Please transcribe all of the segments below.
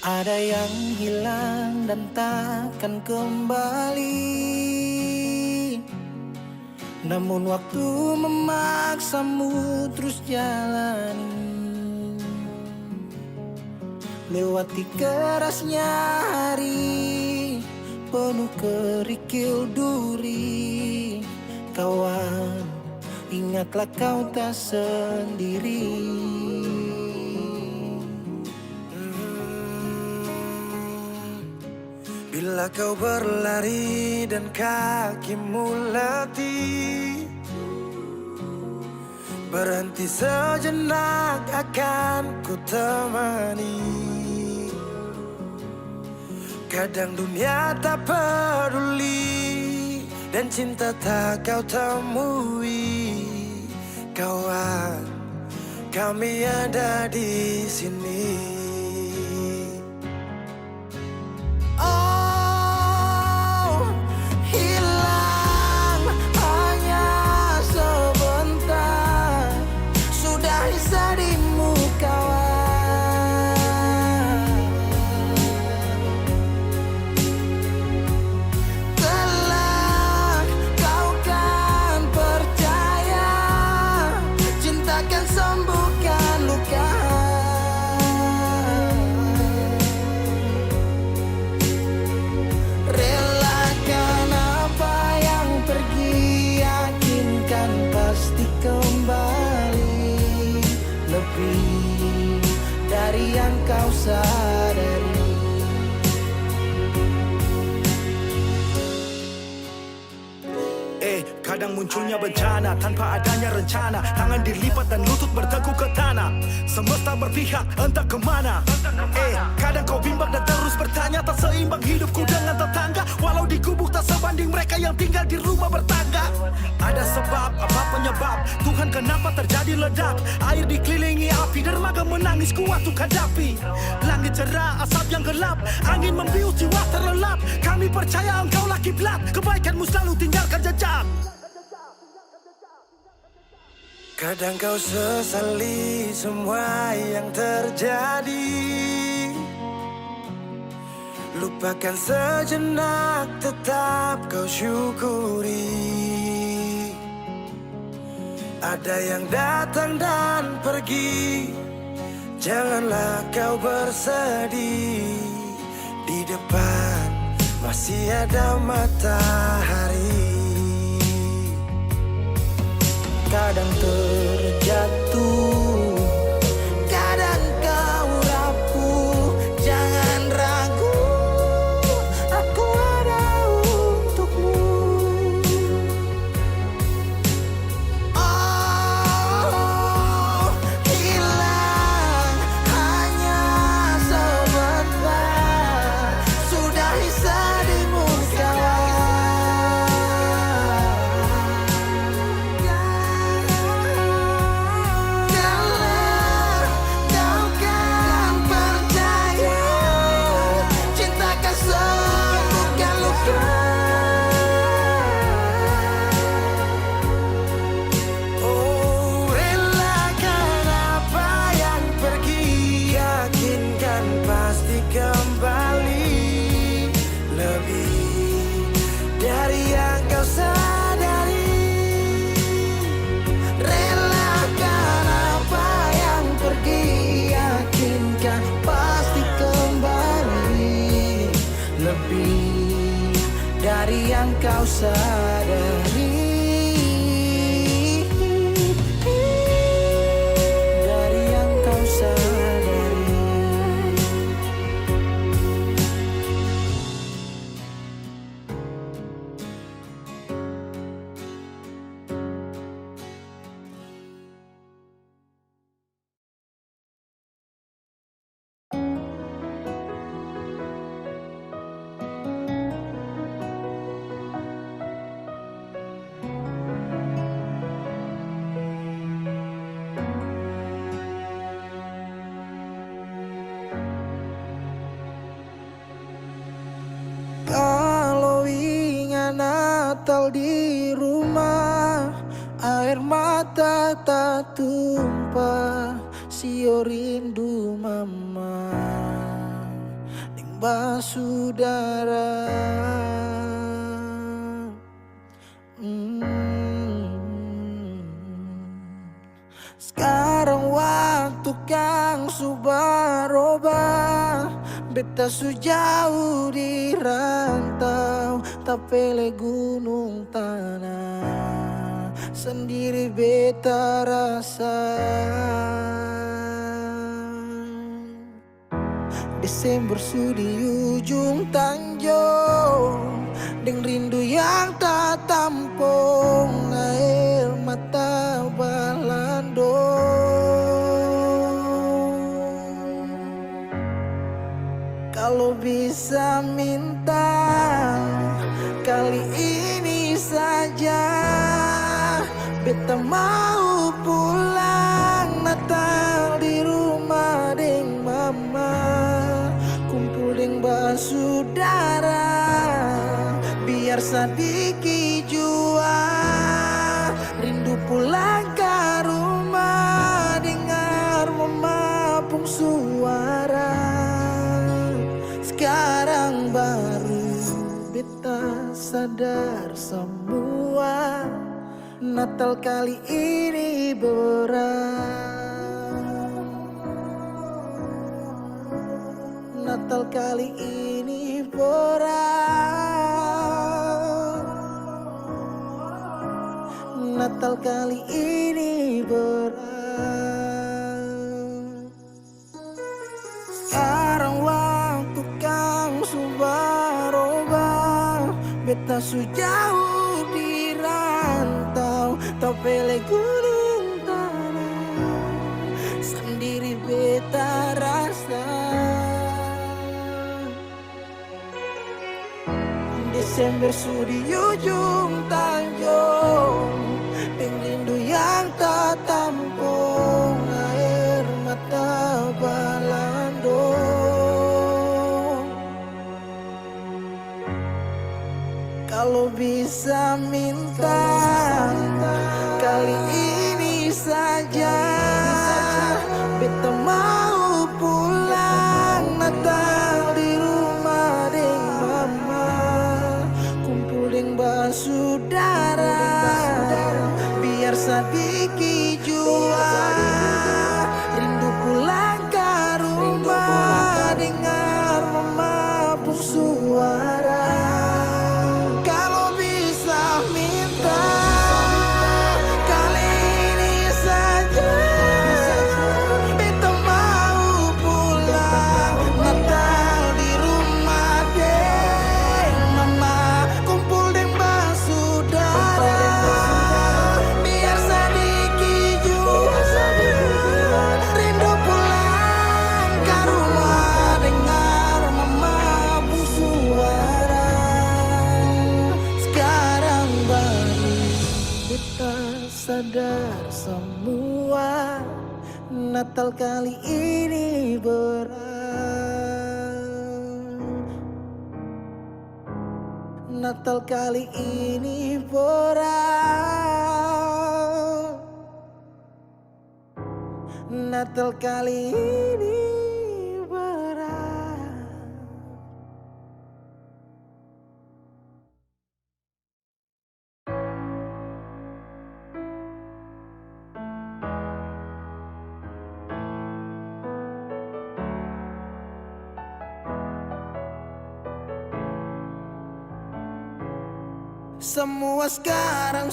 Ada yang hilang dan takkan kembali, namun waktu memaksamu terus jalani. Lewati kerasnya hari, penuh kerikil duri. Kawan, ingatlah kau tak sendiri. Bila kau berlari dan kakimu letih, berhenti sejenak akan ku temani. Kadang dunia tak peduli dan cinta tak kau temui. Kawan, kami ada di sini. Dari yang kau sadari. Kadang munculnya bencana tanpa adanya rencana. Tangan dilipat dan lutut bertekuk ke tanah. Semesta berpihak entah kemana. Kadang kau bimbang dan terus bertanya. Tak seimbang hidupku dengan tetangga. Walau di gubuk tak sebanding mereka yang tinggal di rumah bertangga. Ada sebab, apa penyebab? Tuhan kenapa terjadi ledak? Air dikelilingi api, dermaga menangis kuat untuk hadapi. Langit cerah, asap yang gelap, angin membius jiwa terlelap. Kami percaya engkaulah kiblat, kebaikanmu selalu tinggalkan jejak. Kadang kau sesali semua yang terjadi, lupakan sejenak, tetap kau syukuri. Ada yang datang dan pergi, janganlah kau bersedih. Di depan masih ada matahari. Kadang terjatuh, kadang kau rapuh. Jangan ragu, aku ada untukmu. Oh, hilang hanya sebentar, sudahi sedihmu kawan. Dari yang kau sadari, dari yang kau sadari. Kalau ingat Natal di rumah, air mata tak tumpah, sio rindu mama. basudara. Sekarang waktu kang subaroba, beta sujauh di rantau, tapele gunung tanah, sendiri beta rasa. Desember sudi ujung tanjung, deng rindu yang tak tampung, air mata balando. Kalau bisa minta kali ini saja, beta mau pulang Natal di rumah deng mama, kumpul deng basudara, biar sadiki jua rindu pulang ke rumah, dengar mama pung suara. Sekarang baru beta sadar semua, Natal kali ini berat. Natal kali ini berat. Natal kali ini berat. Sekarang waktu kang subaroba, beta sujauh di rantau, tapele gunung tanah, sendiri beta rasa. Desember sudi ujung tanjung, deng rindu yang tak tampung, air mata balando. Kalau bisa minta kali ini saja, beta mau pulang Natal di rumah deng mama, kumpul deng basudara, biar sadiki jua rindu pulang ke rumah, dengar mama pun suara. Kalau bisa minta kali ini saja, beta mau pulang Natal di rumah deng mama, kumpul deng basudara, biar sadiki jua rindu pulang ke rumah, dengar mama pun suara. Sekarang baru beta sadar semua, Natal kali ini berat. Natal kali ini berat. Natal kali ini berat. Semua sekarang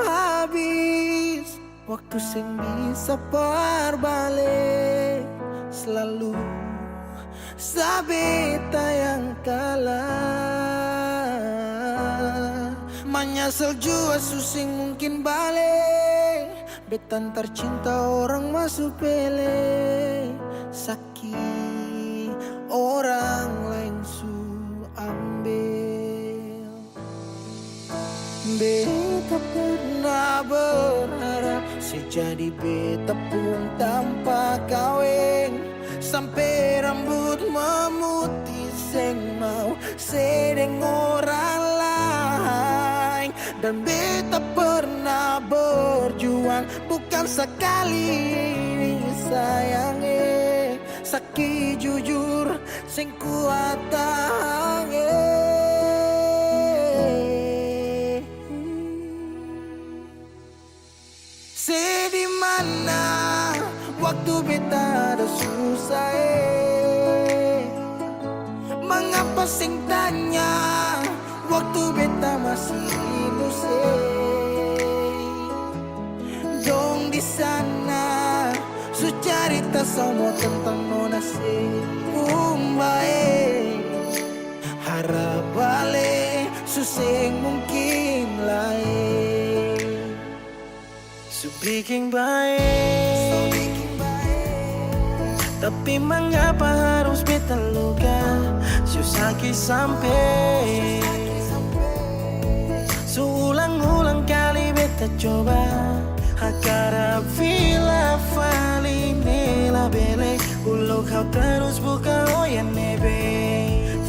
habis, waktu sing bisa berbalik, selalu sabeta yang kalah. Menyesal jua susing mungkin balik, betan tercinta orang masuk pele, sakit orang lain su ambil. Beta pernah berharap sejadi beta pun tanpa kawin, sampai rambut memutih seng mau sedeng orang lain. Dan beta pernah berjuang bukan sekali sayangi, sakit jujur sing kuat tahange. Di mana waktu beta ada susah mengapa sing tanya waktu beta masih inusai. Dong di sana su cerita semua tentang nona se umbae harap balik suseng mungkin lain. So bikin baik, tapi mengapa harus beta luka? Susah sampai Seulang-ulang kali beta coba Hakara vila fali nela bele Ulo kau terus buka oya nebe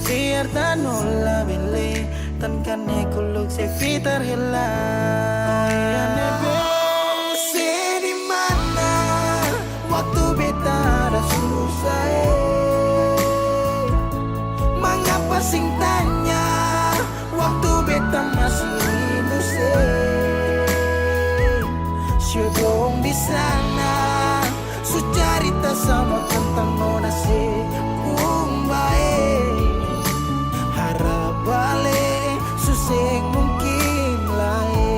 Fiar tanola bele Tan kane kuluk se fitar hela Oya nebe waktu beta ada susah mengapa sing tanya waktu beta masih inusai. Syedong di sana su cerita sama tentang nona se umbae harap balik suseng mungkin lain.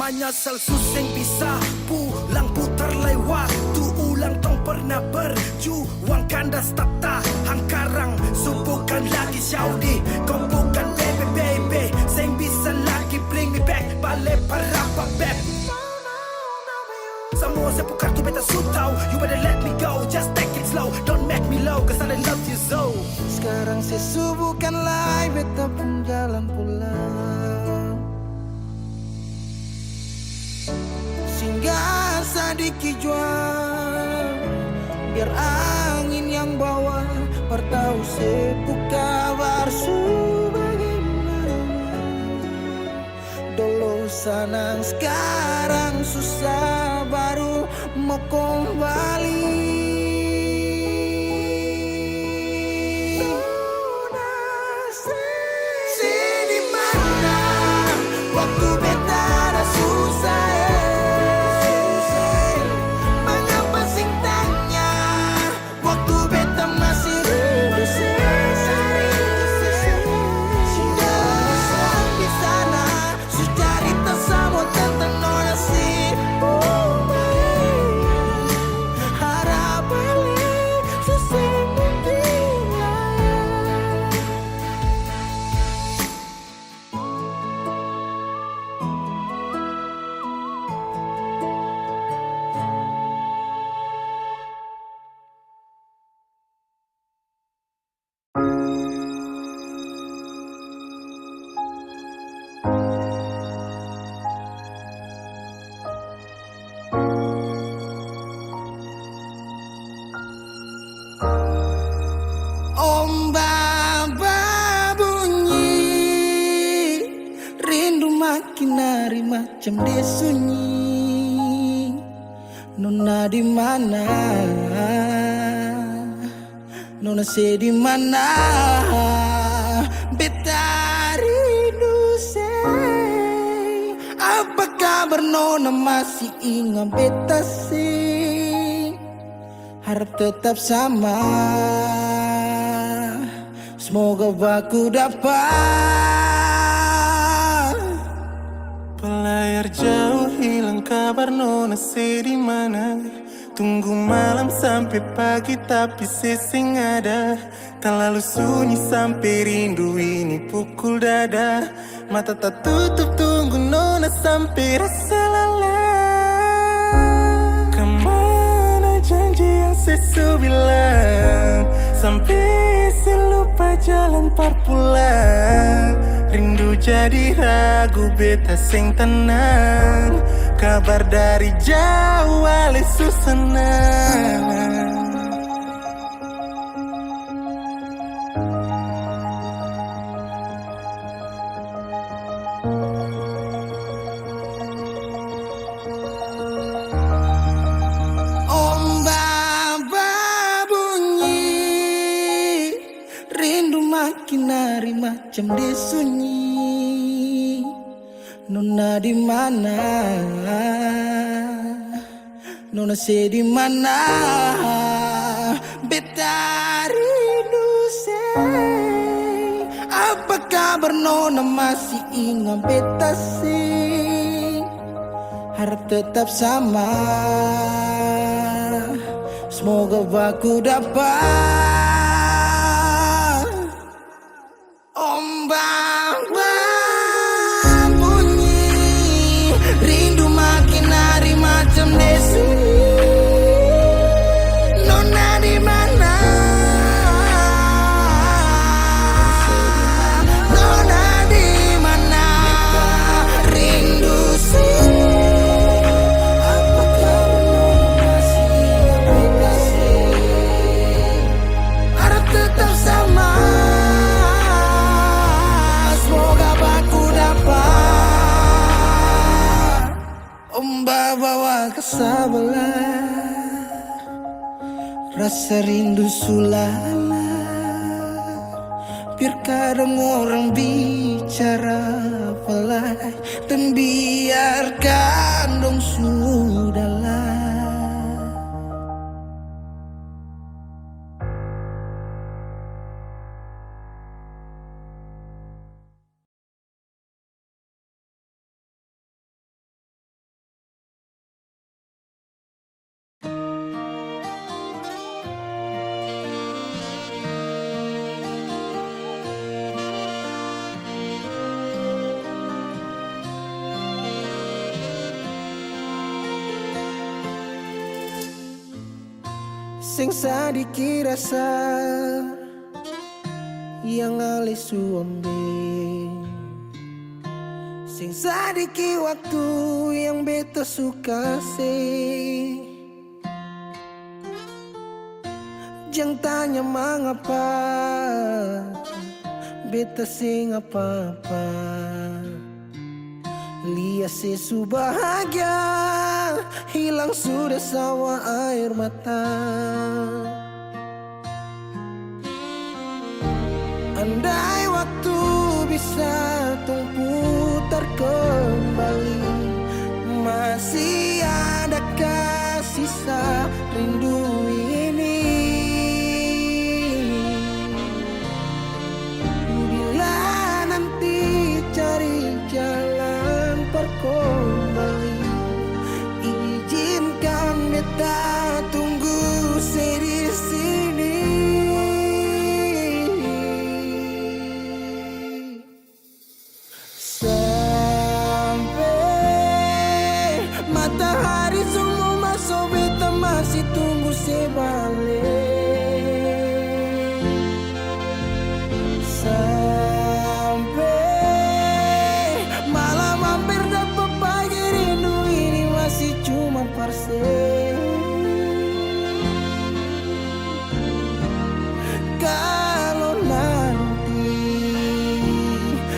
Nyasal suseng bisa pulang putar lewat tu ulang tong pernah berjuang kandas tata hangkarang subukan lagi Saudi kau bukan baby sing bisa lagi bring me back balik para beb semua saya pukar tu beta sutau you better let me go just take it slow don't make me low cause I love you so. Sekarang saya subukan lagi beta pun jalan pulang singgah sadiki jual biar angin yang bawa bertahu sepuh kabar bagaimana dulu senang sekarang susah baru mau kembali. Di mana waktu beta ada susah nari macam dia sunyi. Nona di mana? Nona se di mana? Beta rindu say. Apa kabar Nona masih ingat beta sih? Harap tetap sama. Semoga aku dapat. Pelayar jauh hilang kabar Nona se di mana? Tunggu malam sampai pagi tapi sesing ada. Tak lalu sunyi sampai rindu ini pukul dada. Mata tak tutup tunggu Nona sampai rasa lelah. Kemana janji yang sesu bilang? Sampai selupa jalan parpulang. Rindu jadi ragu beta sing tenang. Kabar dari jauh ale susenang. macam dia sunyi. Nona di mana? Nona se di mana? Beta rindu say. Apa kabar Nona masih ingat beta sih? Harap tetap sama. Semoga aku dapat. Ombak bunyi, rindu makin hari macam desuni. Nona di mana? Nona di mana? Rindu sih. Apakah Nona masih ingat beta sih? Harap tetap sama. Ombak bawa ke sebelah, rasa rindu sulala. Biar kadang orang bicara pelai, dan biarkan dong sudahlah. Sing sadiki rasa yang alih suambe, sing sadiki waktu yang beta suka sih. Jangan tanya mengapa beta sing apa-apa. Lihat sesu bahagia hilang sudah sawa air mata. Andai waktu bisa tung putar kembali, masih adakah sisa rindu ini? Bila nanti cari jalan kembali, izinkan beta tunggu di sini. Sampai matahari semua masuk, beta masih tunggu sebalik. Sampai malam hampir dapat pagi, rindu ini masih cuma parse. Kalau nanti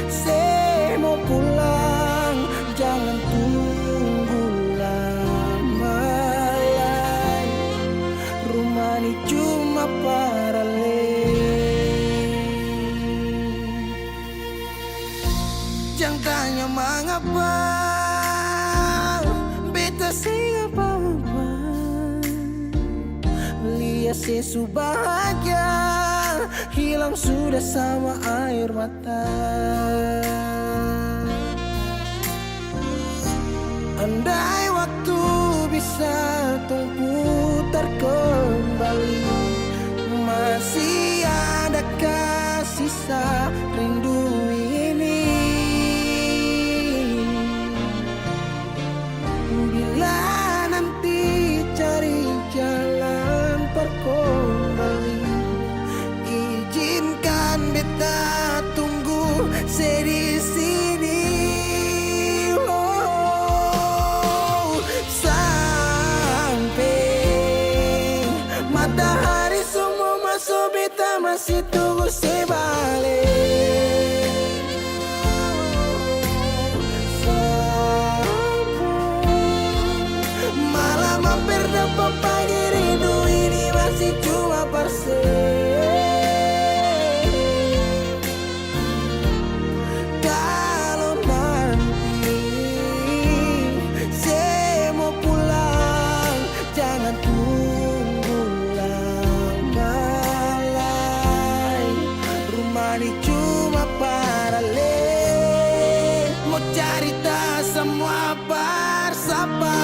saya mau pulang, jangan tunggu lama lagi. Rumah ini cuma paralel. Jangan tanya mengapa beta sing apa-apa. Lihat sesu bahagia hilang sudah sama air mata. Andai waktu bisa tung putar kembali, masih adakah sisa rindu ini? Bila nanti cari jalan kembali, izinkan beta tunggu di sini. Oh, sampai matahari semua masuk, beta masih tunggu sebalik. Malam hampir dapat pagi, rindu ini masih cuma parse. semua bersapa.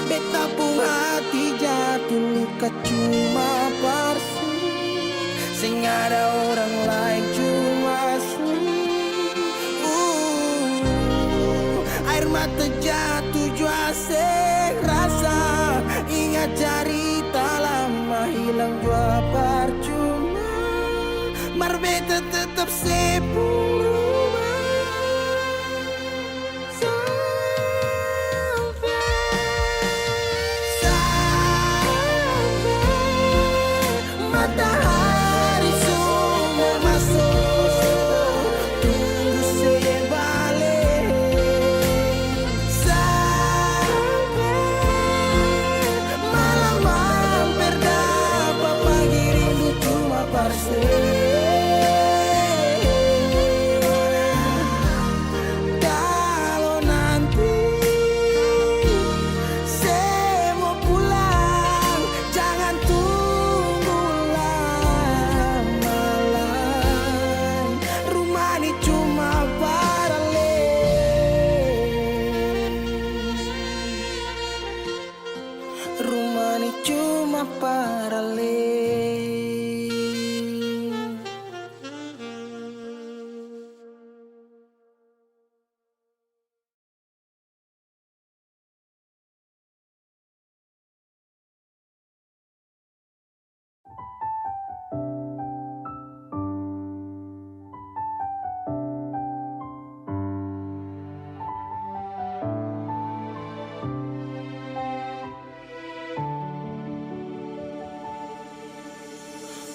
Beta pun hati jatuh luka cuma parsi. Sing ada orang lain cuma air mata jatuh jua sing rasa. Ingat cerita lama hilang jua percuma. Mar beta tetap sepuluh. Matahari semua masuk, tunggu saya balik. Sampai malam hampir dapat pagi rindu cuma parse. Kalau nanti saya mau pulang, jangan tunggu lama lagi. Rumah ini cuma paralel. Rumah ini cuma paralel.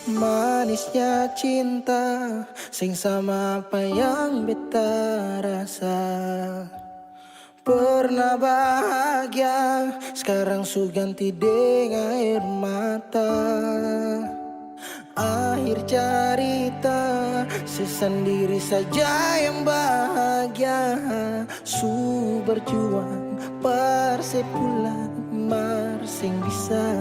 Manisnya cinta sing sama apa yang beta rasa. Pernah bahagia, sekarang su ganti dengan air mata. Akhir cerita, sesendiri saja yang bahagia. Su berjuang, persepulan, marsing bisa.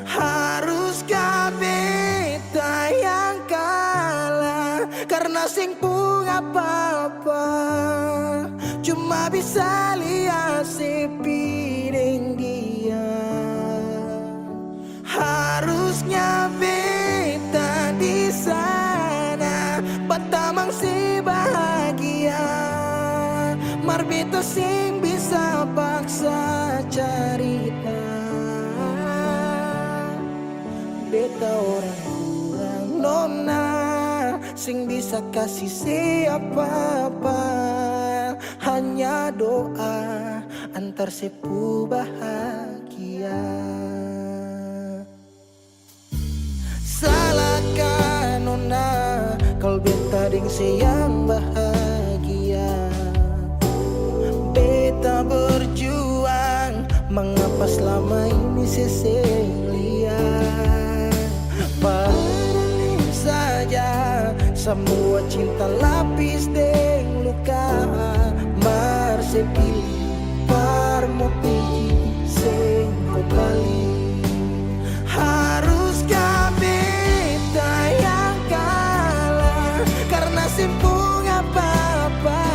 Haruskah beta yang kalah karena sing pun apa-apa. Cuma bisa lihat sepiring dia. Harusnya beta di sana batamang si bahagia. Mar beta sing bisa paksa cerita. Beta orang kurang nona, sing bisa kasih siapa-apa. Hanya doa antar sepu bahagia. Salahkan nona kalau beta ding yang bahagia. Beta berjuang, mengapa selama ini seseng lihat. Paralel saja semua cinta lapis deng luka. Mar sepilih parmopi sing kembali. Haruskah beta yang kalah karena simpung apa-apa.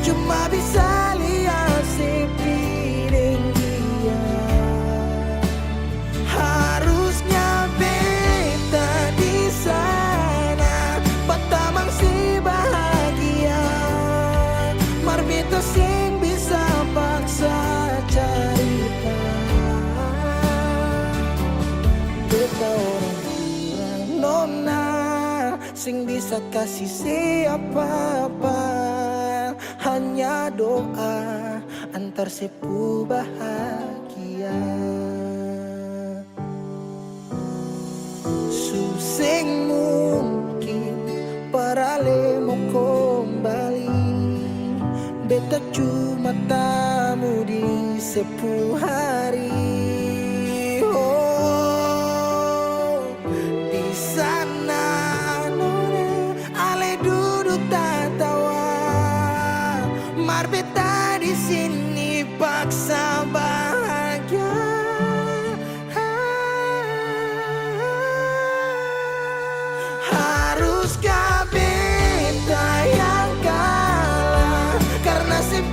Cuma bisa lihat sepiring dia. Harusnya beta di sana batamang si bahagia. Mar beta sing bisa paksa cerita. Beta orang kurang nona, sing bisa kasih siapa-apa. Hanya doa antar sepu bahagia. Suseng mungkin paralel mau kembali. Beta cuma tamu di 10 hari. Oh, di sana nona ale duduk tertawa. Mar beta di sini paksa bahagia. Haruskah beta yang kalah karena si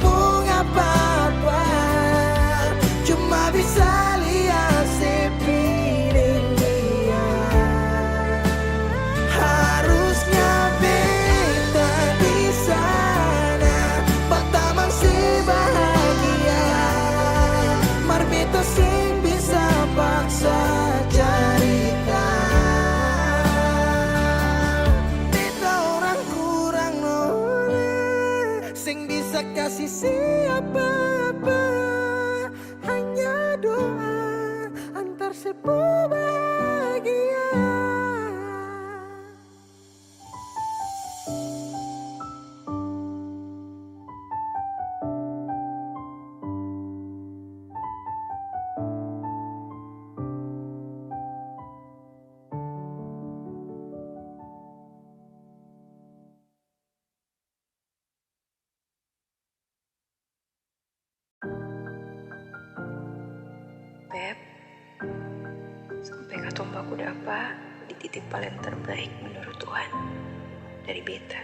tak kasih siapa-apa, hanya doa antar sepupu bahagia. Beb, sampai katong baku dapa dititip paling terbaik menurut Tuhan dari beta,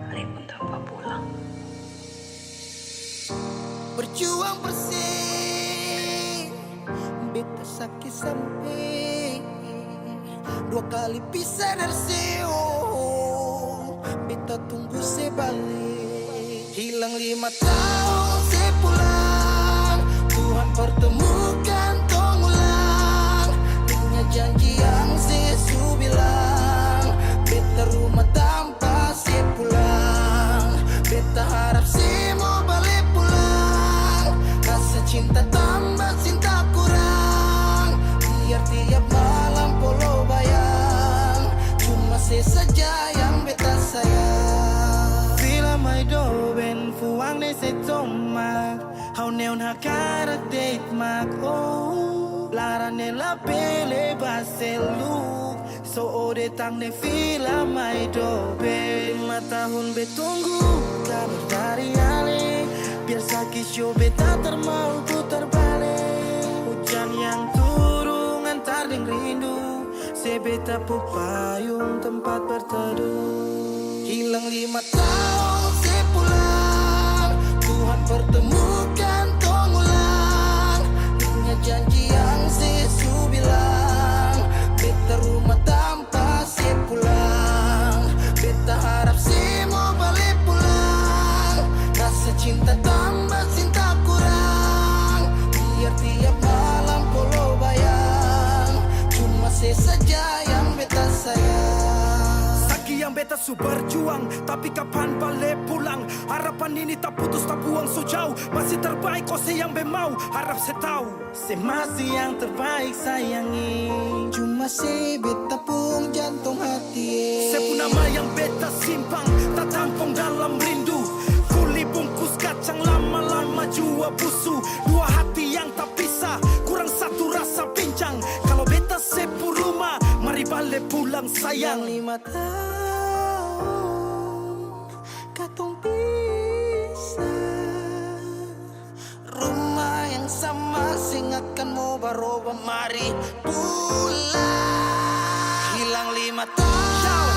walaupun tanpa pulang. Berjuang bersih, beta sakit sampai 2 kali pisah dari seo. Beta tunggu sebalik, hilang 5 tahun sepulang. Tuhan pertemukan tong ulang, ingat janji yang Yesus bilang. Beta rumah tanpa sepulang, beta harap semua balik pulang. Rasa cinta tambah cinta kurang, biar tiap malam polo bayang. Cuma saja yang beta sayang. Fila mai do ben fuang ne se tomak, hau neon hakara date mak oh. Lara ne la pele baseluk, so ode tang ne fila mai do ben. 5 tahun betunggu kabar dari ale, biar sakit show beta termau putar balik. Hujan yang turun antar deng rindu, sebeta pupayung tempat berteduh. Hilang 5 tahun sepulang, Tuhan pertemukan tong ulang. Ingat janji yang Yesus bilang, beta rumah tanpa sepulang. Beta harap semua balik pulang. Rasa cinta tambah cinta kurang, biar tiap malam polo bayang. Cuma saja yang beta sayang. Saki yang beta su berjuang, tapi kapan balik pulang? Harapan ini tak putus tak buang so jauh, masih terbaik kau yang be mau. Harap saya tahu, Se masih yang terbaik sayangi, cuma se beta pun jantung hati. saya pun nama yang beta simpang, tak tampung dalam rindu. Kuli bungkus kacang lama-lama jua busu. 2 hati yang tak pisah, kurang satu rasa pincang. Kalau beta sepu rumah, mari balik pulang sayang. 5 tahun katong pisah, rumah yang sama sing akan mau baroba, mari pulang. Hilang 5 tahun,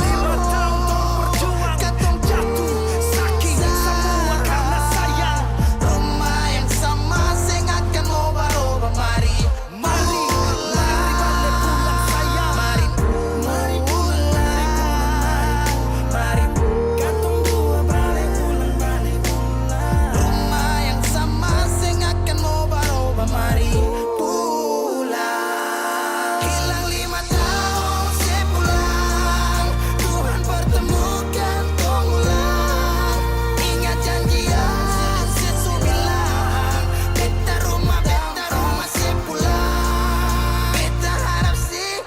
5 tahun tong berjuang, katong jatuh sakit semua karena sayang. rumah yang sama sing akan mau baroba, mari Mari balik pulang sayang. Mari pulang, mari Katong dua balik pulang. rumah yang sama sing akan mau baroba, mari pulang. Hilang 5 tahun sepulang, Tuhan pertemukan tong ulang. Ingat janji yang Yesus bilang, beta rumah sepulang. Beta harap sih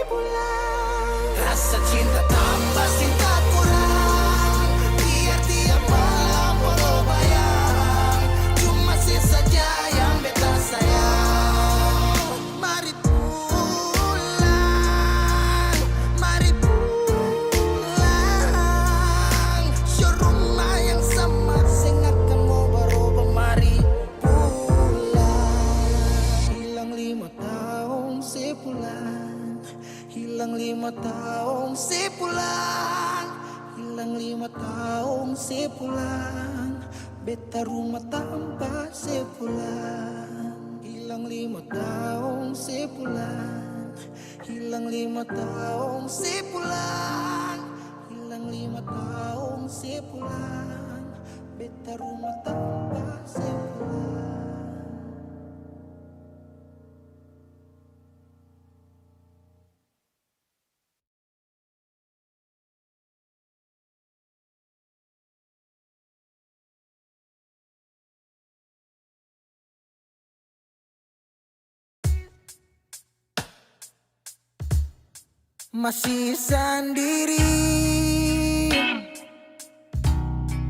pulang. Rasa cinta tambah cinta kurang, biar tiap malam polo bayang. Cuma saja yang beta sayang. Mari pulang, mari pulang. Show rumah yang sama sing akan mau baroba, mari pulang. Hilang 5 tahun sepulang, hilang 5 tahun sepulang, hilang 5 tahun sepulang. Beta rumah tanpa sepulang. Hilang 5 tahun sepulang, hilang 5 tahun sepulang, hilang 5 tahun sepulang. Beta rumah tanpa sepulang. masih sendiri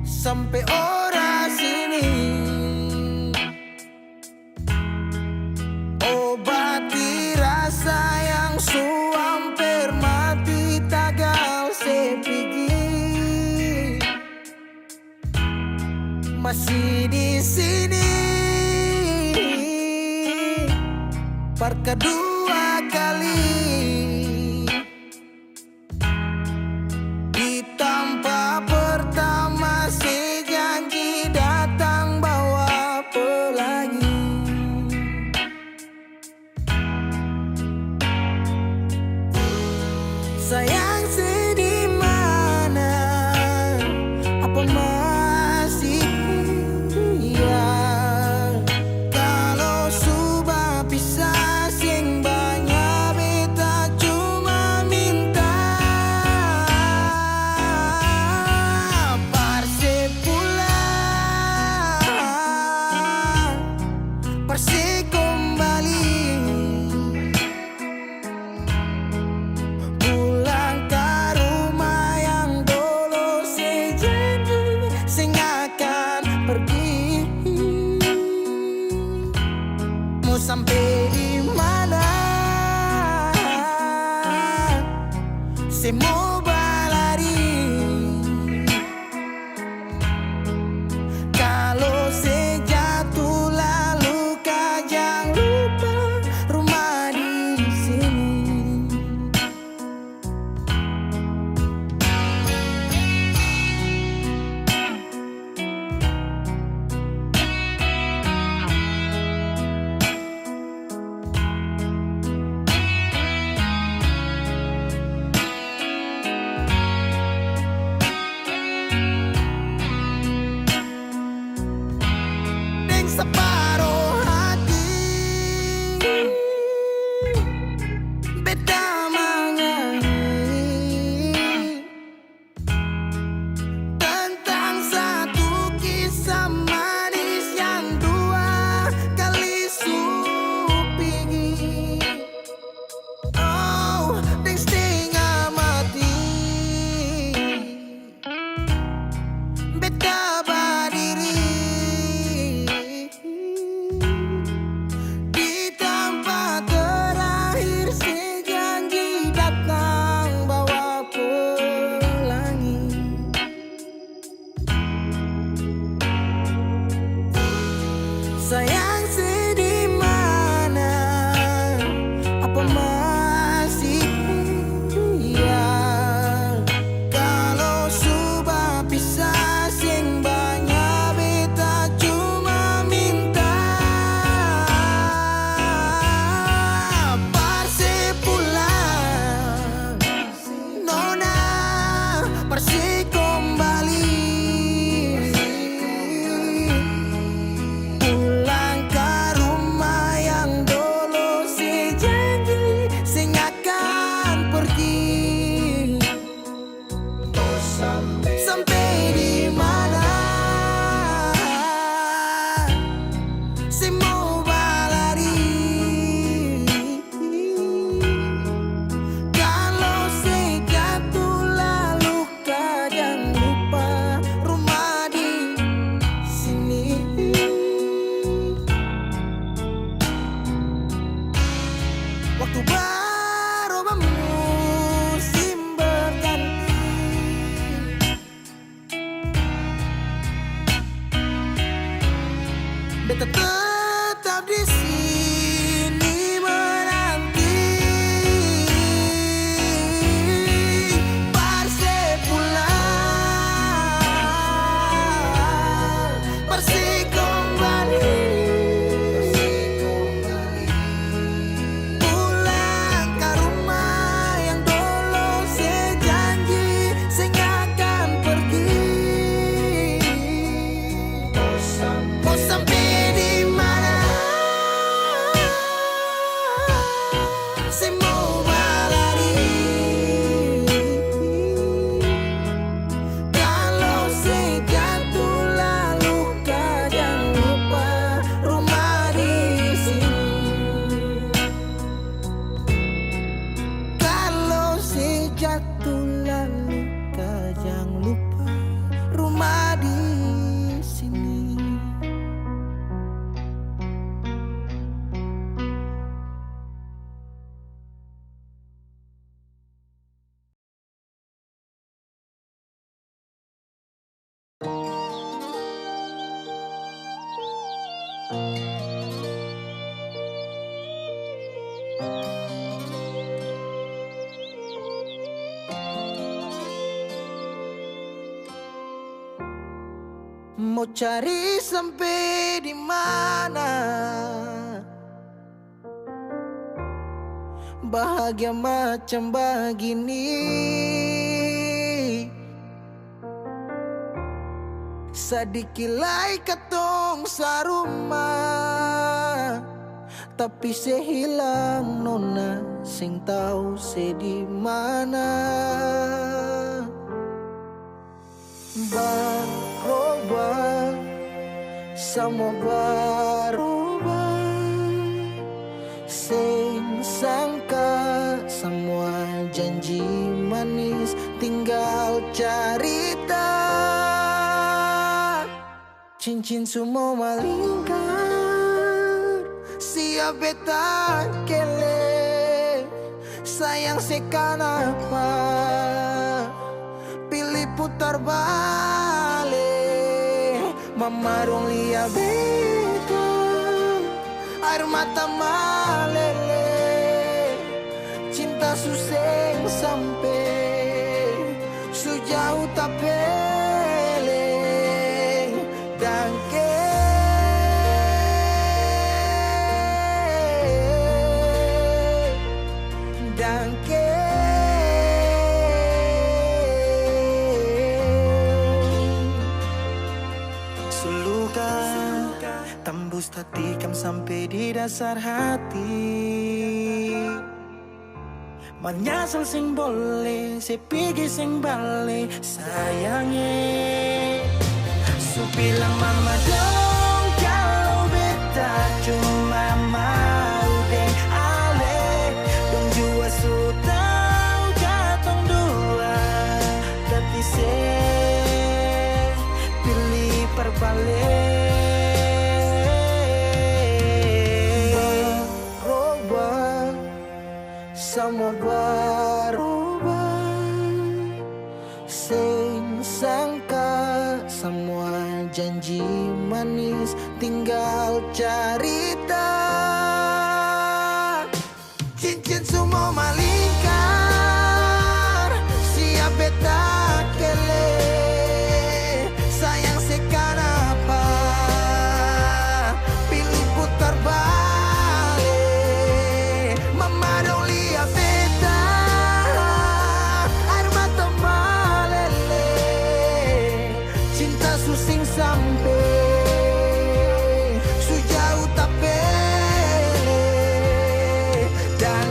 sampai ora sini. Obati rasa yang hampir mati tagal sepigi, masih di sini per kedua kali. Di tanpa pertama si janji datang bawa pelangi. Sayang sedih mana, apa masih iya? Kalau sudah pisah sing banyak beta cuma minta parse pulang, parse kembali. Mau sampai di mana? Saya mau berlari. Kalau saya jatuh lalu kau jangan lupa rumah di sini. Separuh hati beda menyanyi tentang satu kisah manis yang dua kali supingi. Oh, deng setengah mati beda berdiri. Sayang sedih mana, apa masih iya? Kalau sudah pisah sing banyak beta cuma minta parse pulang, nona parse kembali. Sampai di mana saya mau berlari? Kalau saya jatuh lalu kau jangan lupa rumah di sini. Waktu berubah musim berganti, beta tetap di sini menanti parse pulang, parse kembali. Pulang ke rumah yang dulu saya janji saya akan pergi. Mau sampai di Mau cari sampai di mana? Bahagia macam begini, sadikilai katong sarumah, tapi sehilang nona sing tahu se di mana. Berubah, semua berubah, sing sangka semua janji manis tinggal cerita. Cincin semua malingkar, siap beta kele. Sayang sekanapa pilih putar balik. Mama dong lihat beta, air mata malele. Cinta suseng sampai sejauh tak pele. Dan Seluka tembus tatikam sampai di dasar hati. Menyesal sing boleh, sepigi sing balik sayangnya. Su bilang mama dong kalau beta cuma mau deng ale. Dong jua su tau katong dua, tapi se pilih perbalik. berubah, semua berubah, sing sangka semua janji manis tinggal cerita. Cincin semua malingkar, siap beta kele. Sayang sekanapa pilih putar balik. Mama dong lihat beta, air mata malele. Cinta susing sampai sejauh tak pele. Dan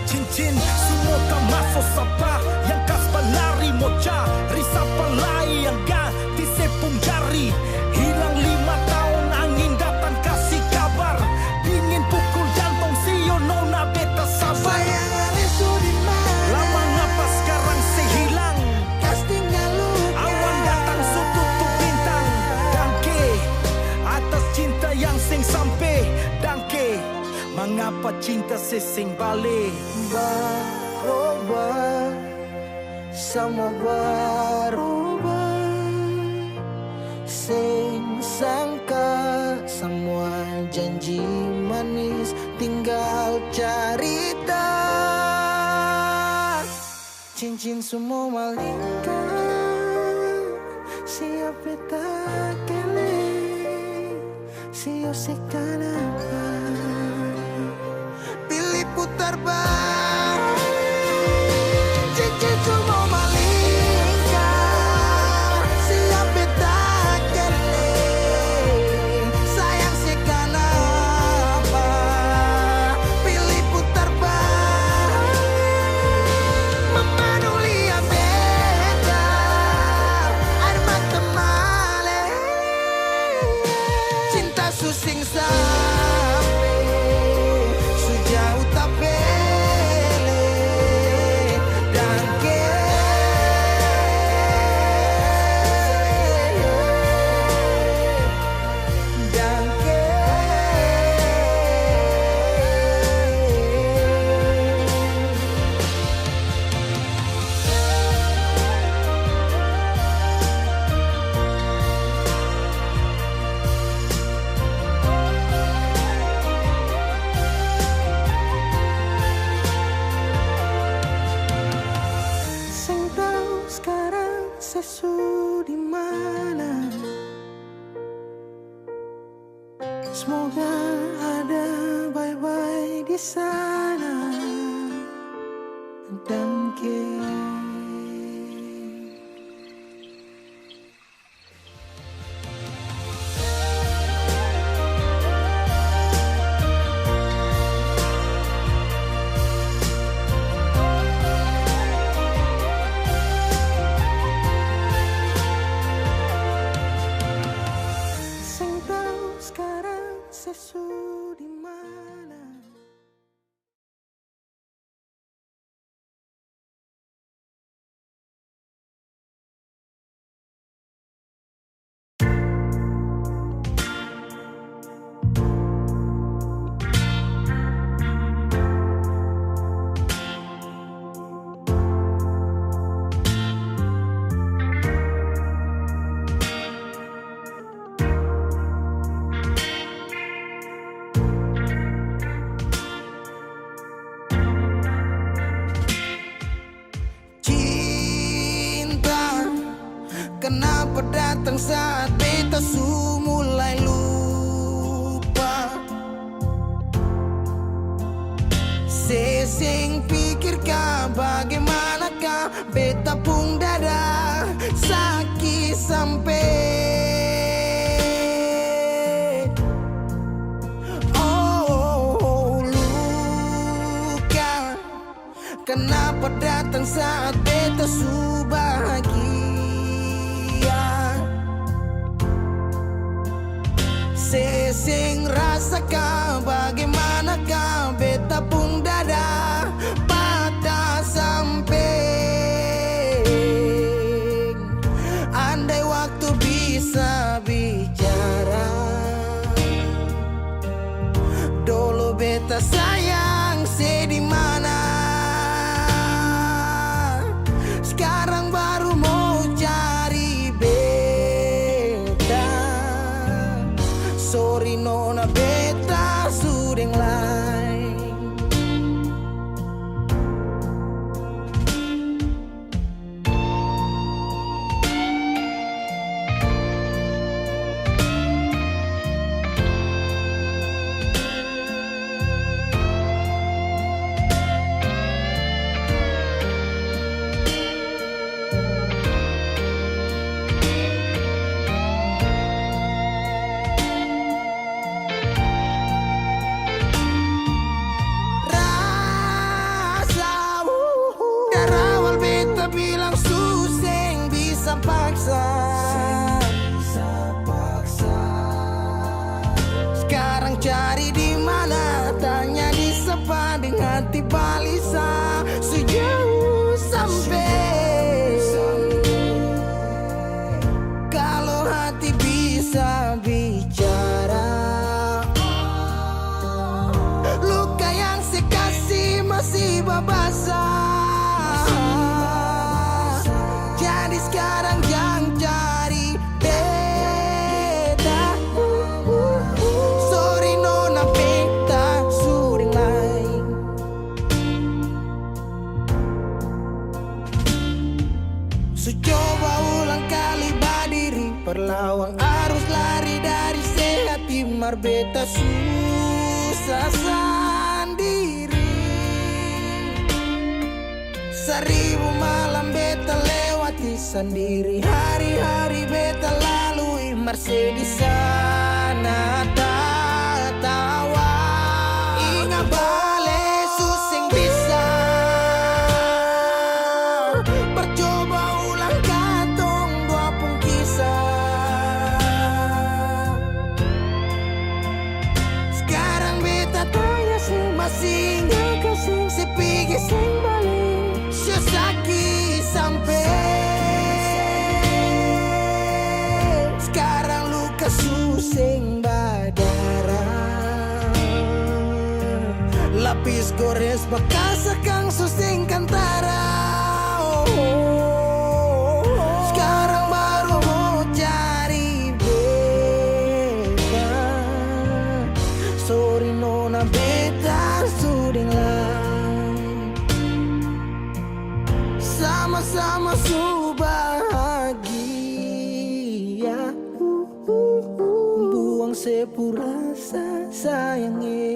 cincin semua tak masuk sapa. Yang kas pelari moca, risapa lai yang ganti sepung jari. Hilang 5 tahun angin datang kasih kabar. Dingin pukul jantung sio nona beta sabar. bayangannya sudah mana? Lama ngapa sekarang sehilang? Kas tinggal luka. Awan datang su tutup bintang. Dangke atas cinta yang sing sampai. Dangke mengapa cinta sesing balik? Berubah, semua berubah, sing sangka semua janji manis tinggal cerita. Cincin semua malingkar, siap beta kele. Siap sekanapa pilih putar balik. Cincin semua malingkar, siap beta kele. Sayang sekanapa pilih putar balik. Mama dong lihat beta, air mata malele. Cinta susing sampai sejauh tak pele. di mana? Semoga ada bye-bye di sana. Dan sing tahu sekarang sesu di mana? Cinta, kenapa datang saat beta su mulai lupa? Sesing pikirkah bagaimanakah beta pun dada sakit sampai. Oh, luka, kenapa datang saat beta su bahagia? Sesing rasakah bagaimanakah beta pun dada patah sampai. Andai waktu bisa bicara, dulu beta sayang di mana? Sekarang baru mau cari beta. Sorry nona, beta sudeng lain. Dari awal beta bilang suseng bisa paksa. Sekarang cari di mana? Tanya di sepa dengan hati balisa. Sejauh sampai. Kalau hati bisa bicara, luka yang sekasih masih babasa. Jadi sekarang jangan cari beta. Sorry nona, beta sudeng lain. So coba ulang kali berdiri, perlawan arus lari dari sehat. Timar beta susah sendiri. Seribu malam beta lewati sendiri. Hari-hari beta lalui Marse di sana tertawa. Ingat bale suseng bisa. Percoba ulang katong dua pun kisah. Sekarang beta tanya sih masih nggak kasih sepigi sing balik. Sakit sampai. Sekarang luka suseng berdarah. Lapis gores bekas akang suseng kantara. Sekarang baru mau cari beta. Sorry nona, beta sudeng lain. Sama-sama su bahagia. sepurasa sayangnya.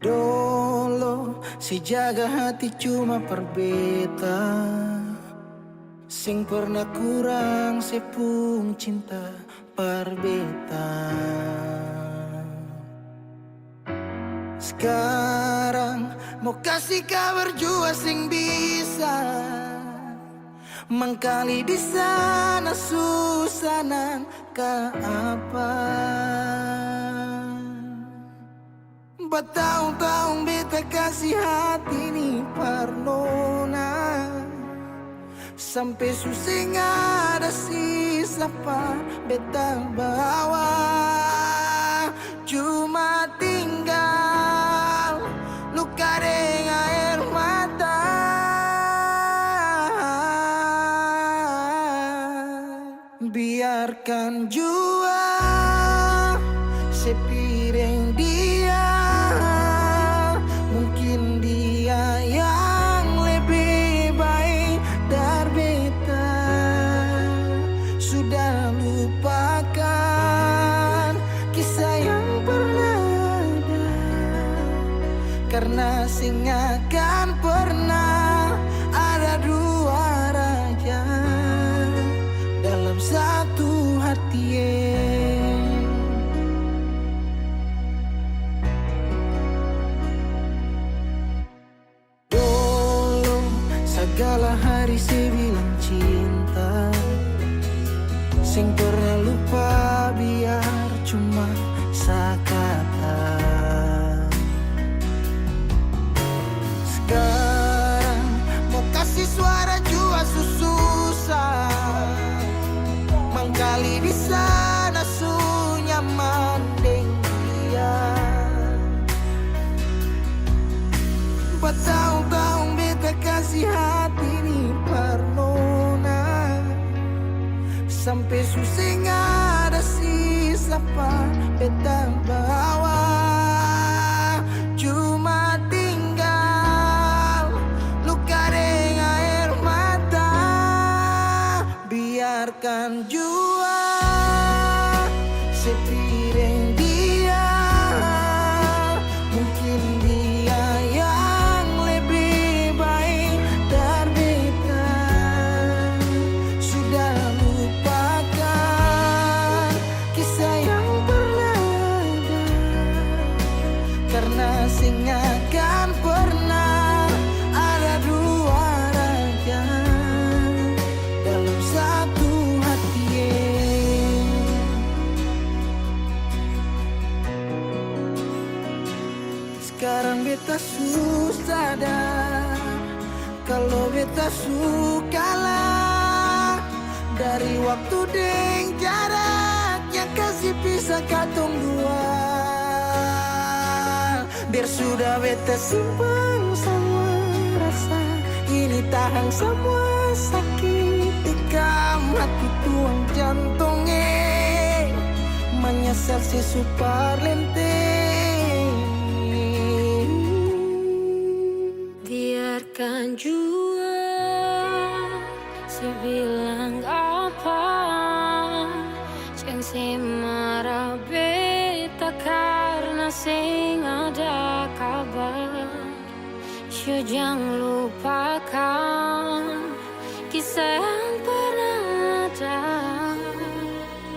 Dolo si jaga hati cuma perbeta, sing pernah kurang sepung cinta perbeta. Sekarang mau kasih kabar jua sing bisa mengkali di sana susanan ke apa. Bertahun-tahun beta kasih hati ni parnona, sampai susah ada sisa pa beta bawa. Cuma tinggal luka dengan air mata. Biarkan jua sepiring dia, mungkin dia yang lebih baik dari beta. Sudah lupakan kisah yang pernah ada, karena sing akan pernah ada dua raja dalam satu hati. Dulu segala hari saya bilang cinta, sing pernah lupa biar cuma sekata. Sekarang mau kasih suara jua susah, mangkali di sana su nyaman deng dia. Bertahun-tahun beta kasih hati ni parnona, sampai susah ada sisa pa beta bawa. Cuma tinggal luka dengan air mata. Biarkan jua sepiring dia, mungkin dia yang lebih baik dari beta. Sudah lupakan kisah yang pernah ada, karena sing akan pernah ada dua raja dalam satu hati. Sekarang beta susah sadar kalau beta sukalah dari waktu deng jarak yang kasih pisah katong dua. Biar sudah beta simpan semua rasa, ini tahan semua sakit tikam hati tuang jantungnya, menyesal si super lenteng. Biarkan jua si bilang apa, jangan si marah beta karena sing ada kabar. Jangan lupakan kisah yang pernah ada,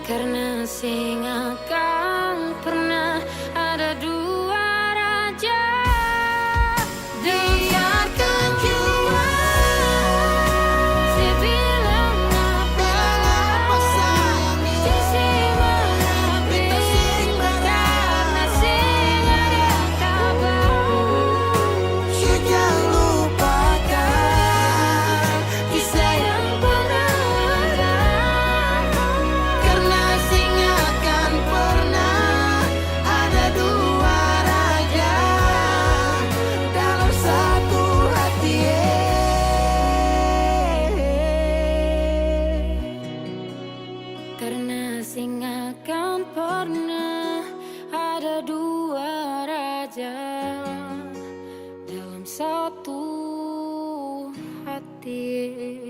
karena sing akan pernah ada dua raja. Biarkan jua si bilang apa sayang, si marah beta karena sing ada kabar. saja dalam satu hati.